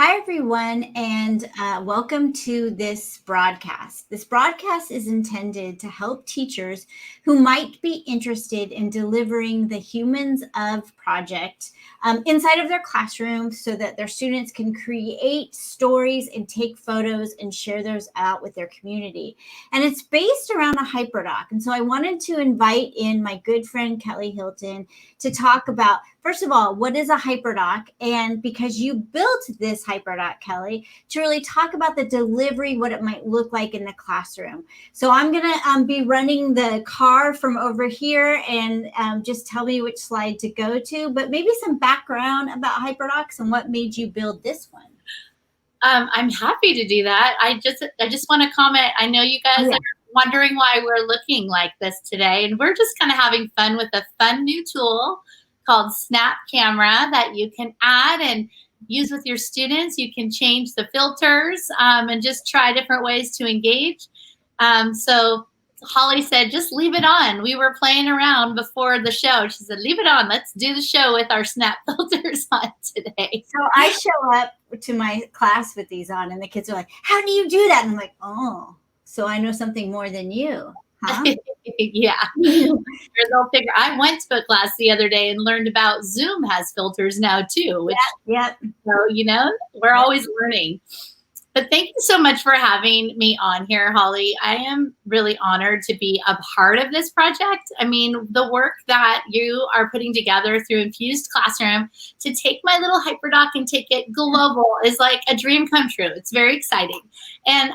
Hi, everyone, and welcome to this broadcast. This broadcast is intended to help teachers who might be interested in delivering the Humans of project inside of their classroom so that their students can create stories and take photos and share those out with their community. And it's based around a HyperDoc. And so I wanted to invite in my good friend, Kelly Hilton, to talk about, first of all, what is a HyperDoc? And because you built this HyperDoc, Kelly, to really talk about the delivery, what it might look like in the classroom. So I'm going to be running the car from over here and just tell me which slide to go to, but maybe some background about HyperDocs and what made you build this one. I'm happy to do that. I just want to comment. I know you guys are wondering why we're looking like this today, and we're just kind of having fun with a fun new tool called Snap Camera that you can add and use with your students. You can change the filters and just try different ways to engage. So Holly said, just leave it on. We were playing around before the show. She said, leave it on. Let's do the show with our Snap filters on today. So I show up to my class with these on, and the kids are like, how do you do that? And I'm like, oh, so I know something more than you. Huh? Yeah. They'll figure. I went to a class the other day and learned about Zoom has filters now too. Which, so, we're always learning. But thank you so much for having me on here, Holly. I am really honored to be a part of this project. I mean, the work that you are putting together through Infused Classroom to take my little HyperDoc and take it global is like a dream come true. It's very exciting. And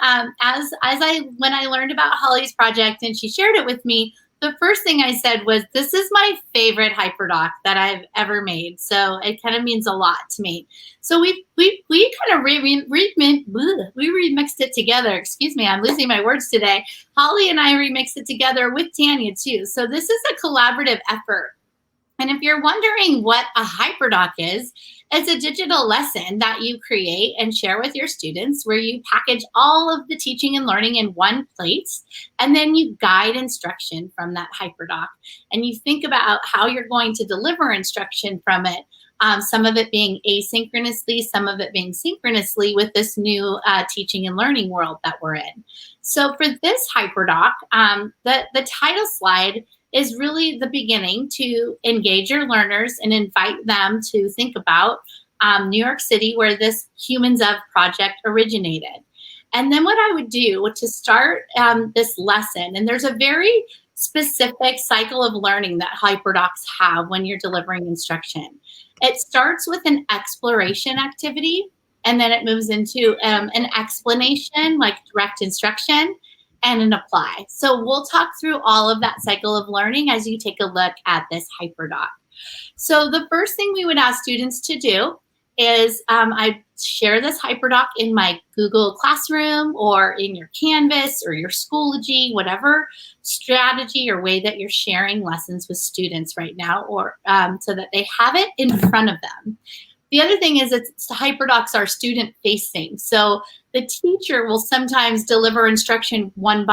when I learned about Holly's project and she shared it with me, the first thing I said was, this is my favorite HyperDoc that I've ever made. So it kind of means a lot to me. So we kind of remixed it together. Excuse me, I'm losing my words today. Holly and I remixed it together with Tanya too. So this is a collaborative effort. And if you're wondering what a HyperDoc is, it's a digital lesson that you create and share with your students where you package all of the teaching and learning in one place, and then you guide instruction from that HyperDoc. And you think about how you're going to deliver instruction from it, some of it being asynchronously, some of it being synchronously with this new teaching and learning world that we're in. So for this HyperDoc, the title slide is really the beginning to engage your learners and invite them to think about New York City, where this Humans of project originated. And then what I would do to start this lesson, and there's a very specific cycle of learning that HyperDocs have when you're delivering instruction. It starts with an exploration activity, and then it moves into an explanation, like direct instruction, and an apply. So we'll talk through all of that cycle of learning as you take a look at this HyperDoc. So the first thing we would ask students to do is I share this HyperDoc in my Google Classroom or in your Canvas or your Schoology, whatever strategy or way that you're sharing lessons with students right now, or so that they have it in front of them. The other thing is that HyperDocs are student facing. So the teacher will sometimes deliver instruction one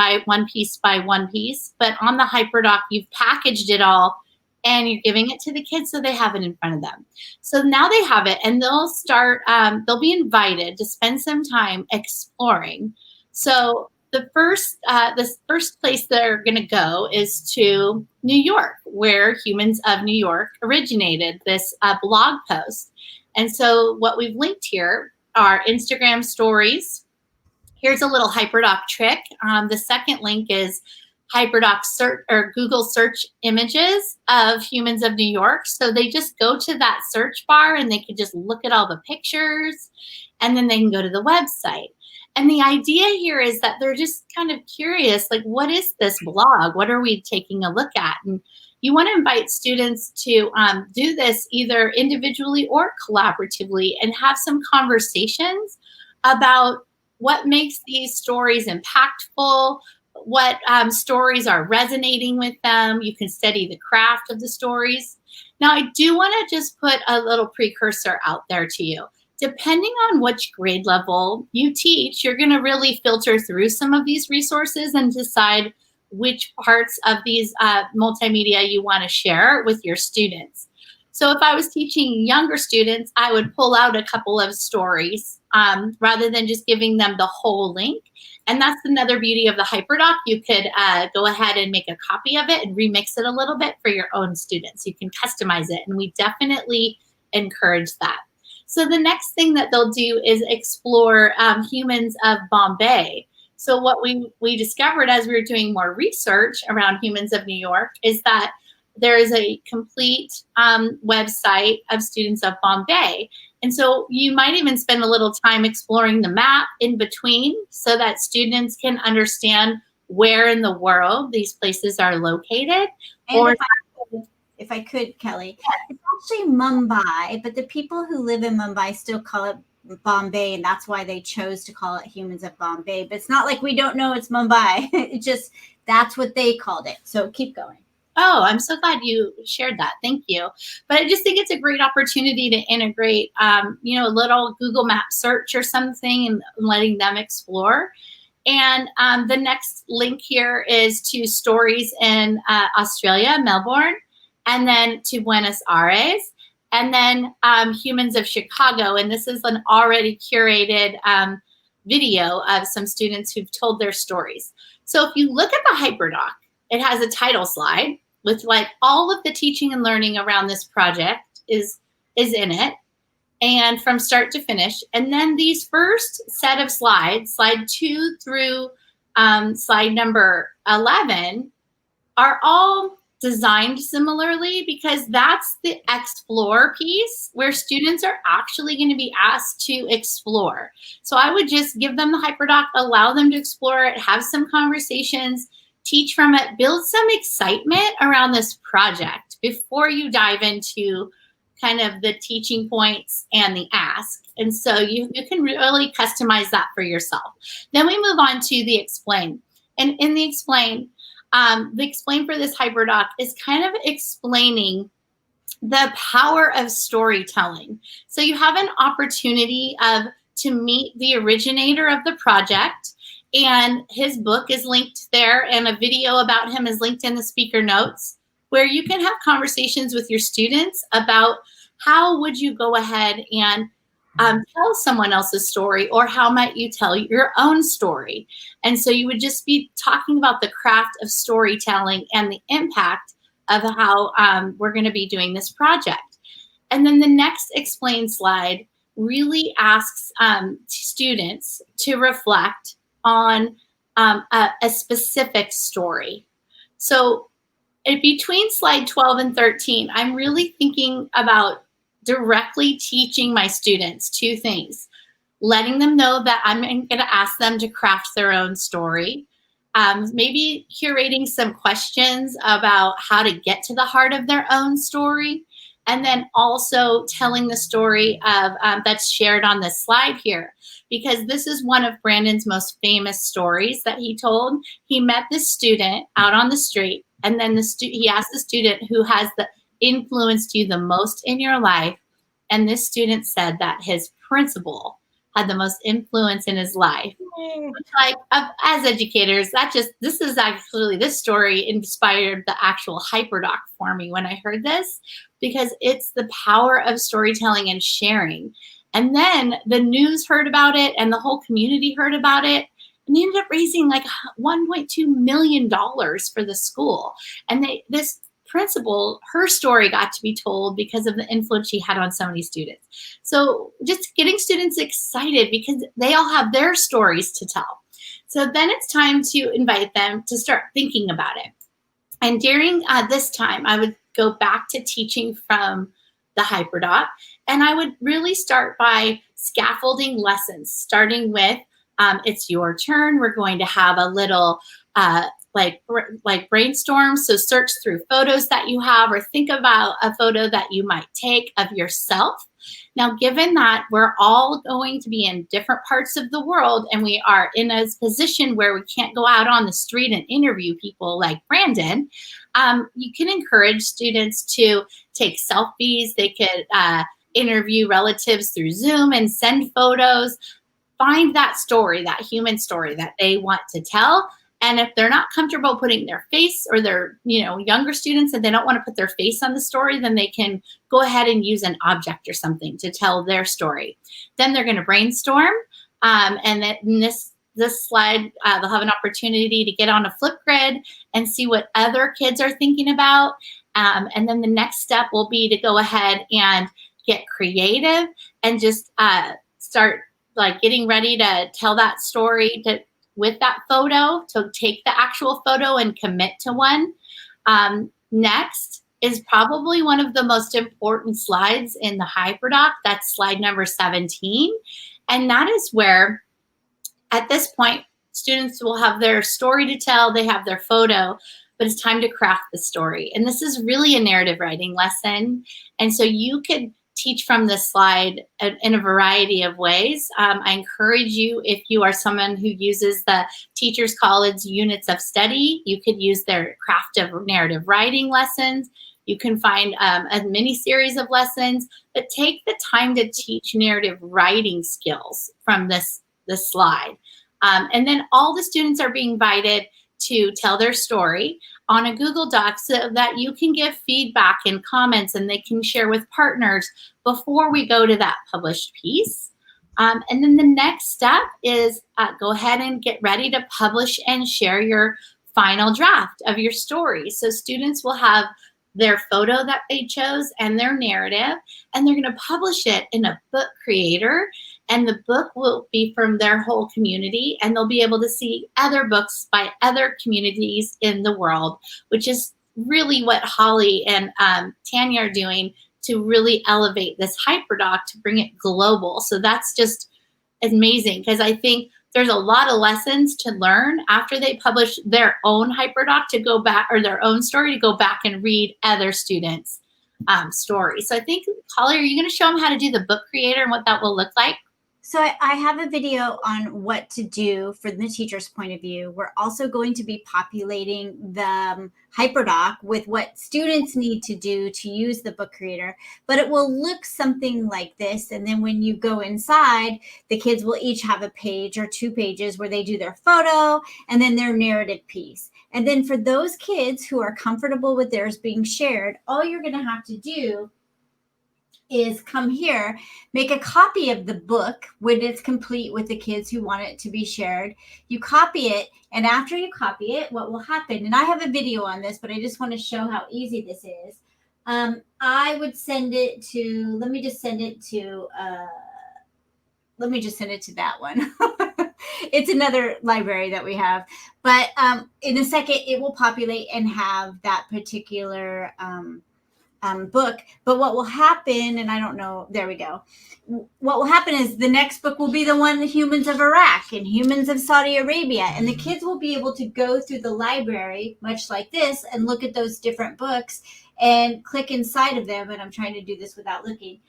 piece by one piece, but on the HyperDoc, you've packaged it all and you're giving it to the kids so they have it in front of them. So now they have it, and they'll be invited to spend some time exploring. So the first place they're going to go is to New York, where Humans of New York originated, this blog post. And so what we've linked here are Instagram stories. Here's a little HyperDoc trick. The second link is HyperDoc search or Google search images of Humans of New York. So they just go to that search bar and they can just look at all the pictures, and then they can go to the website. And the idea here is that they're just kind of curious, like, what is this blog? What are we taking a look at? And you want to invite students to do this either individually or collaboratively and have some conversations about what makes these stories impactful, what stories are resonating with them. You can study the craft of the stories. Now, I do want to just put a little precursor out there to you. Depending on which grade level you teach, you're going to really filter through some of these resources and decide which parts of these multimedia you want to share with your students. So if I was teaching younger students, I would pull out a couple of stories rather than just giving them the whole link. And that's another beauty of the HyperDoc. You could go ahead and make a copy of it and remix it a little bit for your own students. You can customize it, and we definitely encourage that. So the next thing that they'll do is explore Humans of Bombay. So what we discovered as we were doing more research around Humans of New York is that there is a complete website of Students of Bombay. And so you might even spend a little time exploring the map in between so that students can understand where in the world these places are located. And or if I could, Kelly, it's actually Mumbai, but the people who live in Mumbai still call it Bombay, and that's why they chose to call it Humans of Bombay. But it's not like we don't know it's Mumbai. It just, that's what they called it. So keep going. Oh, I'm so glad you shared that. Thank you. But I just think it's a great opportunity to integrate, a little Google Map search or something and letting them explore. And the next link here is to stories in Australia, Melbourne, and then to Buenos Aires, and then Humans of Chicago. And this is an already curated video of some students who've told their stories. So if you look at the HyperDoc, it has a title slide with like all of the teaching and learning around this project is in it, and from start to finish. And then these first set of slides, slide 2 through slide number 11, are all designed similarly because that's the explore piece where students are actually going to be asked to explore. So I would just give them the HyperDoc, allow them to explore it, have some conversations, teach from it, build some excitement around this project before you dive into kind of the teaching points and the ask. And so you can really customize that for yourself. Then we move on to the explain. And in the explain for this HyperDoc is kind of explaining the power of storytelling. So you have an opportunity to meet the originator of the project, and his book is linked there, and a video about him is linked in the speaker notes, where you can have conversations with your students about how would you go ahead and tell someone else's story, or how might you tell your own story. And so you would just be talking about the craft of storytelling and the impact of how we're going to be doing this project. And then the next explain slide really asks students to reflect on a specific story. So between slide 12 and 13, I'm really thinking about directly teaching my students two things: letting them know that I'm going to ask them to craft their own story, maybe curating some questions about how to get to the heart of their own story, and then also telling the story of that's shared on this slide here, because this is one of Brandon's most famous stories that he told. He met this student out on the street, and then he asked the student who has influenced you the most in your life, and this student said that his principal had the most influence in his life. Like, as educators, this story inspired the actual HyperDoc for me when I heard this, because it's the power of storytelling and sharing. And then the news heard about it, and the whole community heard about it, and they ended up raising like $1.2 million for the school. And this principal, her story got to be told because of the influence she had on so many students. So just getting students excited because they all have their stories to tell. So then it's time to invite them to start thinking about it. And during this time, I would go back to teaching from the HyperDoc, and I would really start by scaffolding lessons, starting with it's your turn. We're going to have a little like brainstorm. So search through photos that you have, or think about a photo that you might take of yourself. Now, given that we're all going to be in different parts of the world, and we are in a position where we can't go out on the street and interview people like Brandon, you can encourage students to take selfies. They could interview relatives through Zoom and send photos. Find that story, that human story that they want to tell, And if they're not comfortable putting their face, or they're, younger students and they don't want to put their face on the story, then they can go ahead and use an object or something to tell their story. Then they're going to brainstorm. And then in this slide, they'll have an opportunity to get on a Flipgrid and see what other kids are thinking about. And then the next step will be to go ahead and get creative and just start like getting ready to tell that story with that photo, to take the actual photo and commit to one. Next is probably one of the most important slides in the HyperDoc. That's slide number 17. And that is where, at this point, students will have their story to tell, they have their photo, but it's time to craft the story. And this is really a narrative writing lesson. And so you could teach from this slide in a variety of ways. I encourage you, if you are someone who uses the Teachers College units of study, you could use their craft of narrative writing lessons. You can find a mini series of lessons, but take the time to teach narrative writing skills from this slide. And then all the students are being invited to tell their story on a Google Doc so that you can give feedback and comments, and they can share with partners before we go to that published piece. And then the next step is go ahead and get ready to publish and share your final draft of your story. So students will have their photo that they chose and their narrative, and they're going to publish it in a book creator. And the book will be from their whole community, and they'll be able to see other books by other communities in the world, which is really what Holly and Tanya are doing to really elevate this HyperDoc to bring it global. So that's just amazing, because I think there's a lot of lessons to learn after they publish their own HyperDoc to go back, or their own story, to go back and read other students' stories. So I think, Holly, are you going to show them how to do the book creator and what that will look like? So I have a video on what to do from the teacher's point of view. We're also going to be populating the HyperDoc with what students need to do to use the book creator, but it will look something like this. And then when you go inside, the kids will each have a page or 2 pages where they do their photo and then their narrative piece. And then for those kids who are comfortable with theirs being shared, all you're going to have to do is come here, make a copy of the book when it's complete with the kids who want it to be shared. You copy it, and after you copy it, what will happen, and I have a video on this, but I just want to show how easy this is. I would send it to, let me just send it to that one. It's another library that we have, but in a second, it will populate and have that particular book. But what will happen, and I don't know, there we go. What will happen is the next book will be the one, the Humans of Iraq and Humans of Saudi Arabia. And the kids will be able to go through the library, much like this, and look at those different books and click inside of them. And I'm trying to do this without looking.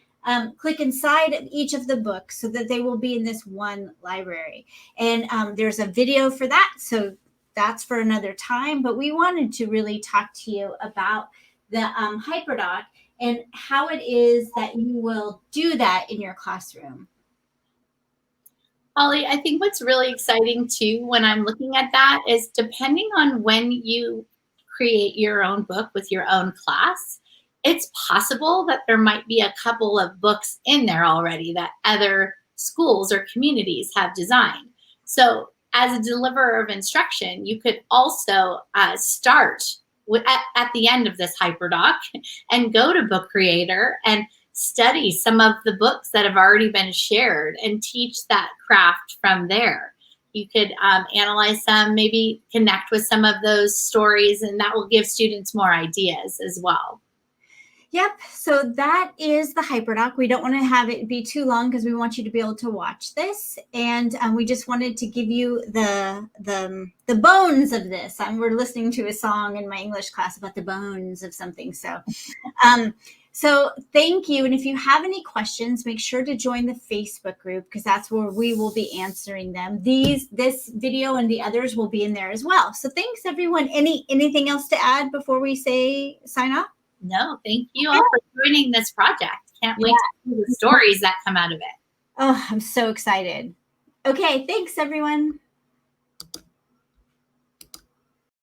Click inside of each of the books so that they will be in this one library. And there's a video for that. So that's for another time. But we wanted to really talk to you about the HyperDoc and how it is that you will do that in your classroom. Holly, I think what's really exciting too when I'm looking at that is, depending on when you create your own book with your own class, it's possible that there might be a couple of books in there already that other schools or communities have designed. So as a deliverer of instruction, you could also start at the end of this HyperDoc and go to Book Creator and study some of the books that have already been shared and teach that craft from there. You could analyze some, maybe connect with some of those stories, and that will give students more ideas as well. Yep. So that is the HyperDoc. We don't want to have it be too long because we want you to be able to watch this. And we just wanted to give you the bones of this. We're listening to a song in my English class about the bones of something. So thank you. And if you have any questions, make sure to join the Facebook group, because that's where we will be answering them. This video and the others will be in there as well. So thanks, everyone. Anything else to add before we sign off? No, thank you all for joining this project. Can't wait to see the stories that come out of it. Oh, I'm so excited. Okay, thanks, everyone.